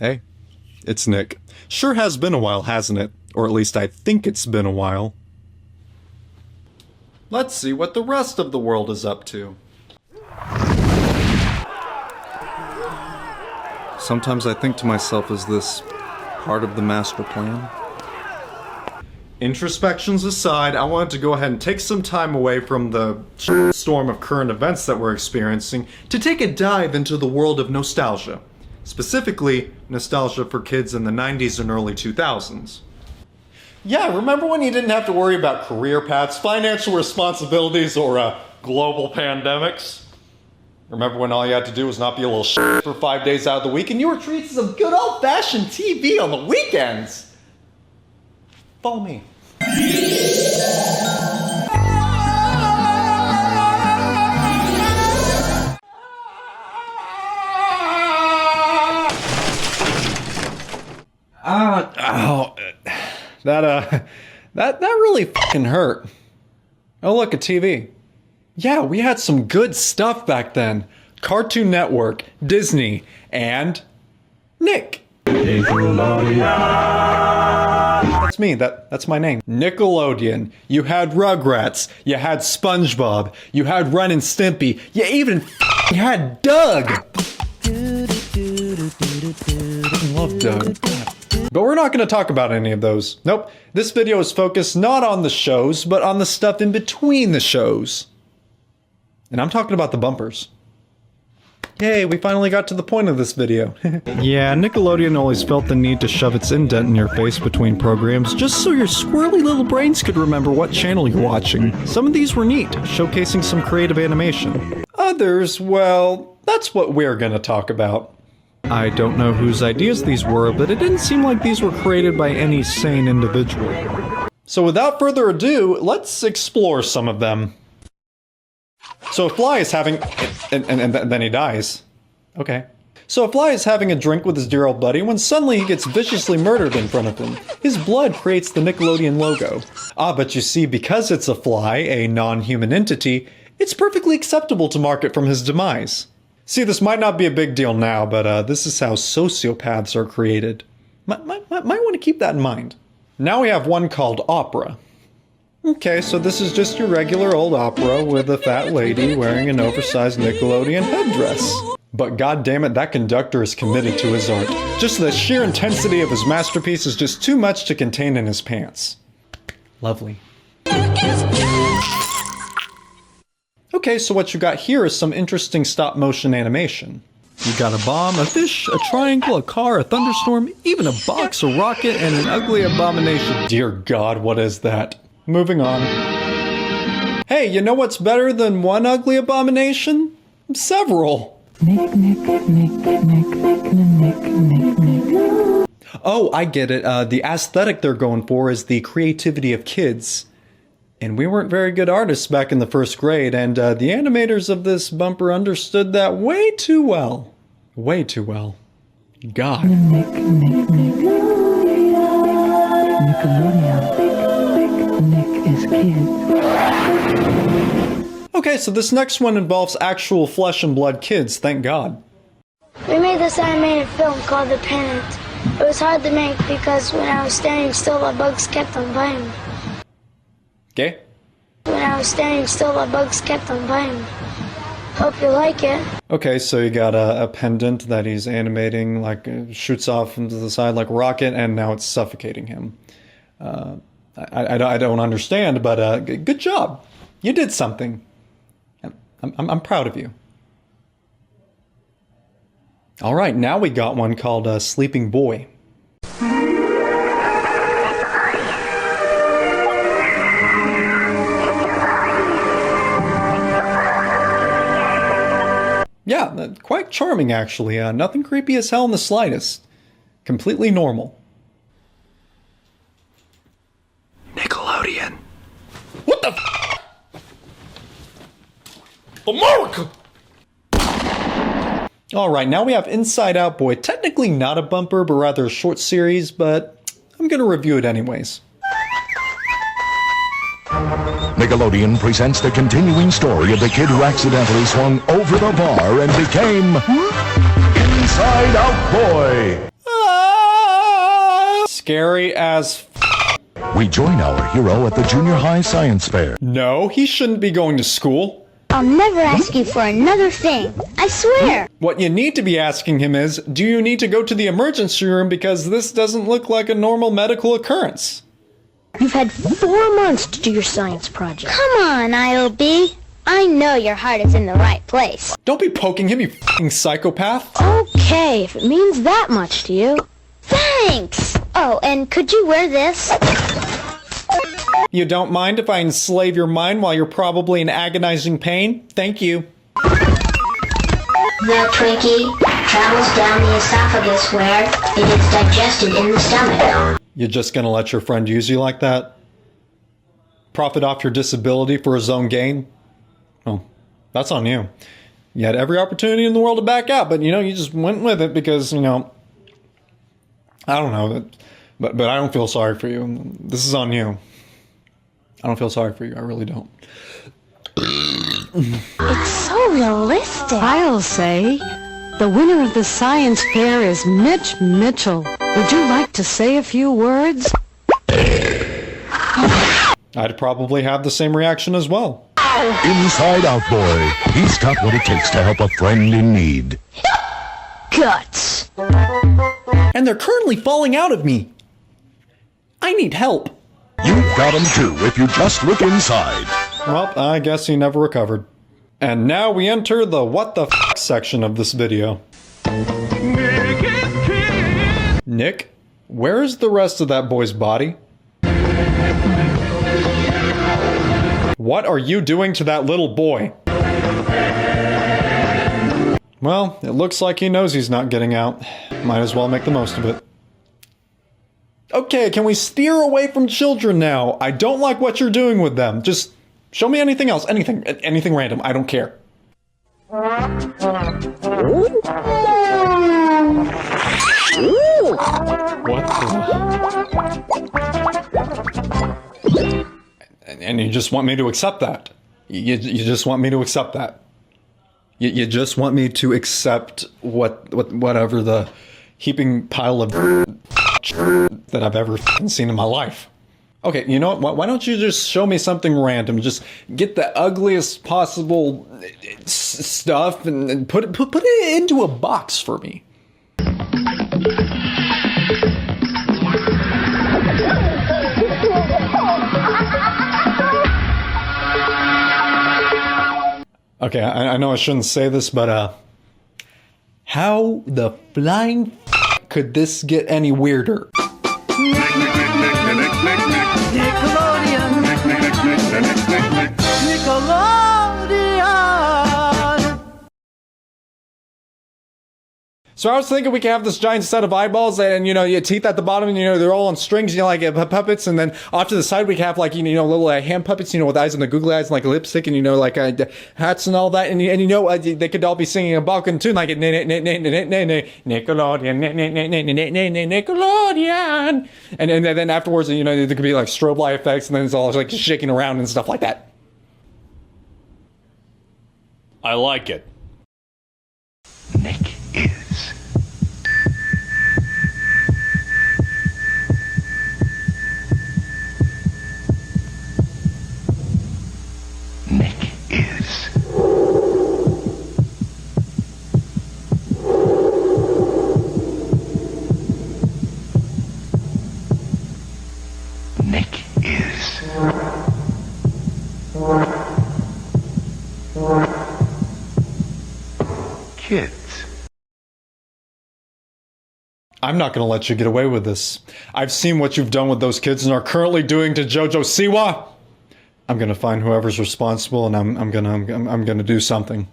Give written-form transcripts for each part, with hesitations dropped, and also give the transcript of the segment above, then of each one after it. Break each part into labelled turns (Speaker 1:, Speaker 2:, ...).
Speaker 1: Hey, it's Nick. Sure has been a while, hasn't it? Or at least I think it's been a while. Let's see what the rest of the world is up to. Sometimes I think to myself, is this part of the master plan? Introspections aside, I wanted to go ahead and take some time away from the storm of current events that we're experiencing to take a dive into the world of nostalgia. Specifically, nostalgia for kids in the 90s and early 2000s. Yeah, remember when you didn't have to worry about career paths, financial responsibilities, or global pandemics? Remember when all you had to do was not be a little shit for 5 days out of the week and you were treated to some good old-fashioned TV on the weekends? Follow me. That really fucking hurt. Oh look, a TV. Yeah, we had some good stuff back then. Cartoon Network, Disney, and Nick. That's me, that's my name. Nickelodeon. You had Rugrats, you had SpongeBob, you had Ren and Stimpy, you even had Doug! I love Doug. But we're not going to talk about any of those. Nope, this video is focused not on the shows, but on the stuff in between the shows. And I'm talking about the bumpers. Yay, we finally got to the point of this video. Yeah, Nickelodeon always felt the need to shove its indent in your face between programs just so your squirrely little brains could remember what channel you're watching. Some of these were neat, showcasing some creative animation. Others, well, that's what we're gonna talk about. I don't know whose ideas these were, but it didn't seem like these were created by any sane individual. So without further ado, let's explore some of them. So a fly is having... and then he dies. Okay. So a fly is having a drink with his dear old buddy when suddenly he gets viciously murdered in front of him. His blood creates the Nickelodeon logo. Ah, but you see, because it's a fly, a non-human entity, it's perfectly acceptable to mark it from his demise. See, this might not be a big deal now, but this is how sociopaths are created. Might want to keep that in mind. Now we have one called Opera. Okay, so this is just your regular old opera with a fat lady wearing an oversized Nickelodeon headdress. But goddammit, that conductor is committed to his art. Just the sheer intensity of his masterpiece is just too much to contain in his pants. Lovely. Okay, so what you got here is some interesting stop-motion animation. You got a bomb, a fish, a triangle, a car, a thunderstorm, even a box, a rocket, and an ugly abomination. Dear God, what is that? Moving on. Hey, you know what's better than one ugly abomination? Several. Oh, I get it. The aesthetic they're going for is the creativity of kids. And we weren't very good artists back in the first grade, and the animators of this bumper understood that way too well. Way too well. God. Nick is kid. Okay, so this next one involves actual flesh and blood kids, thank God.
Speaker 2: We made this animated film called The Pennant. It was hard to make because when I was standing still, the bugs kept on biting me.
Speaker 1: Okay.
Speaker 2: When I was standing still, the bugs kept on biting me. Hope you like it.
Speaker 1: Okay, so you got a pendant that he's animating, like shoots off into the side like a rocket, and now it's suffocating him. I don't understand, but good job. You did something. I'm proud of you. All right, now we got one called Sleeping Boy. Yeah, quite charming actually. Nothing creepy as hell in the slightest. Completely normal. Nickelodeon. What the f***? America! Alright, now we have Inside Out Boy. Technically not a bumper, but rather a short series, but I'm gonna review it anyways.
Speaker 3: Nickelodeon presents the continuing story of the kid who accidentally swung over the bar and became Inside Out Boy.
Speaker 1: scary as
Speaker 3: We join our hero at the junior high science fair.
Speaker 1: No, he shouldn't be going to school.
Speaker 2: I'll never ask you for another thing. I swear.
Speaker 1: What you need to be asking him is, do you need to go to the emergency room because this doesn't look like a normal medical occurrence?
Speaker 4: You've had 4 months to do your science project.
Speaker 2: Come on, IOB. I know your heart is in the right place.
Speaker 1: Don't be poking him, you f***ing psychopath.
Speaker 4: Okay, if it means that much to you.
Speaker 2: Thanks. Oh, and could you wear this?
Speaker 1: You don't mind if I enslave your mind while you're probably in agonizing pain? Thank you.
Speaker 5: The Twinkie travels down the esophagus where it is digested in the stomach.
Speaker 1: You're just gonna let your friend use you like that? Profit off your disability for his own gain? Oh, that's on you. You had every opportunity in the world to back out, but you just went with it because, I don't know, but I don't feel sorry for you. This is on you. I don't feel sorry for you. I really don't.
Speaker 4: It's so realistic. I'll say, the winner of the science fair is Mitch Mitchell. Would you like to say a few words?
Speaker 1: I'd probably have the same reaction as well.
Speaker 3: Inside Out Boy. He's got what it takes to help a friend in need.
Speaker 4: Guts.
Speaker 1: And they're currently falling out of me. I need help.
Speaker 3: You've got him too if you just look inside.
Speaker 1: Well, I guess he never recovered. And now we enter the what the f section of this video. Nick, where is the rest of that boy's body? What are you doing to that little boy? Well, it looks like he knows he's not getting out. Might as well make the most of it. Okay, can we steer away from children now? I don't like what you're doing with them. Just show me anything else. Anything random. I don't care. What the... And you just want me to accept that? You just want me to accept that? You just want me to accept whatever the heaping pile of that I've ever seen in my life. Okay, you know what? Why don't you just show me something random? Just get the ugliest possible stuff and put it into a box for me. Okay, I know I shouldn't say this, but how the flying could this get any weirder?
Speaker 6: Nickelodeon.
Speaker 1: So I was thinking we could have this giant set of eyeballs and, your teeth at the bottom, and, they're all on strings, like puppets. And then off to the side, we could have like, little hand puppets, with eyes and the googly eyes and like lipstick and, like hats and all that. And they could all be singing a Balkan tune like Nickelodeon, Nickelodeon. And then afterwards, there could be like strobe light effects and then it's all like shaking around and stuff like that. I like it.
Speaker 3: Nick is. Nick is. Nick is. Kids.
Speaker 1: I'm not going to let you get away with this. I've seen what you've done with those kids and are currently doing to Jojo Siwa. I'm going to find whoever's responsible and I'm going to do something.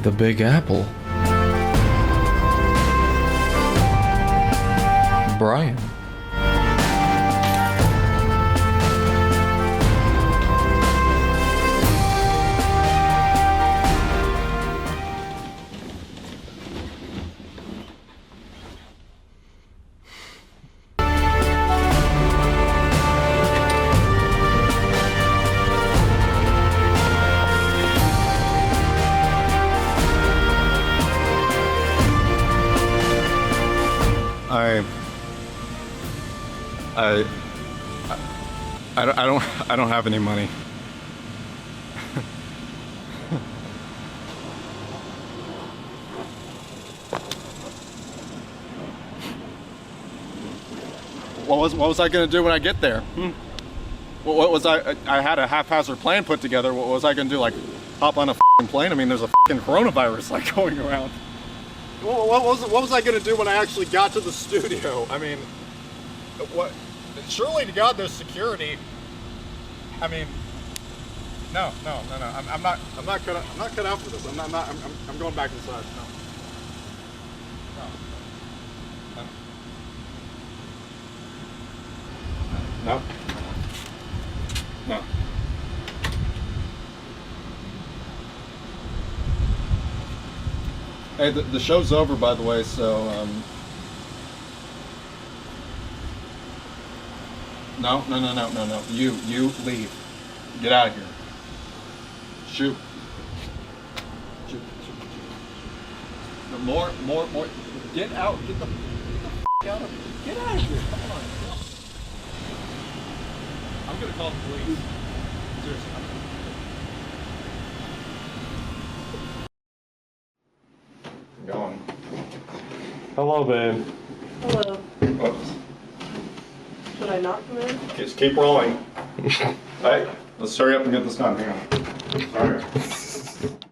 Speaker 1: The Big Apple. Brian. I don't have any money. What was I gonna do when I get there? What was I had a haphazard plan put together. What was I gonna do? Like hop on a plane? I mean, there's a coronavirus like going around. What was I gonna do when I actually got to the studio? I mean, what? Surely to God, there's security. I mean, no. I'm not cut out for this. I'm going back inside. No. Hey, the show's over, by the way, so, No. You leave. Get out of here. Shoot. No, more. Get out. Get the out of here. Get out of here. Come on. I'm gonna call the police. Seriously. I'm going.
Speaker 7: Hello, babe.
Speaker 8: Hello.
Speaker 1: Whoops.
Speaker 8: Should I not come in?
Speaker 1: Just keep rolling. Alright, let's hurry up and get this done. Hang on. Sorry.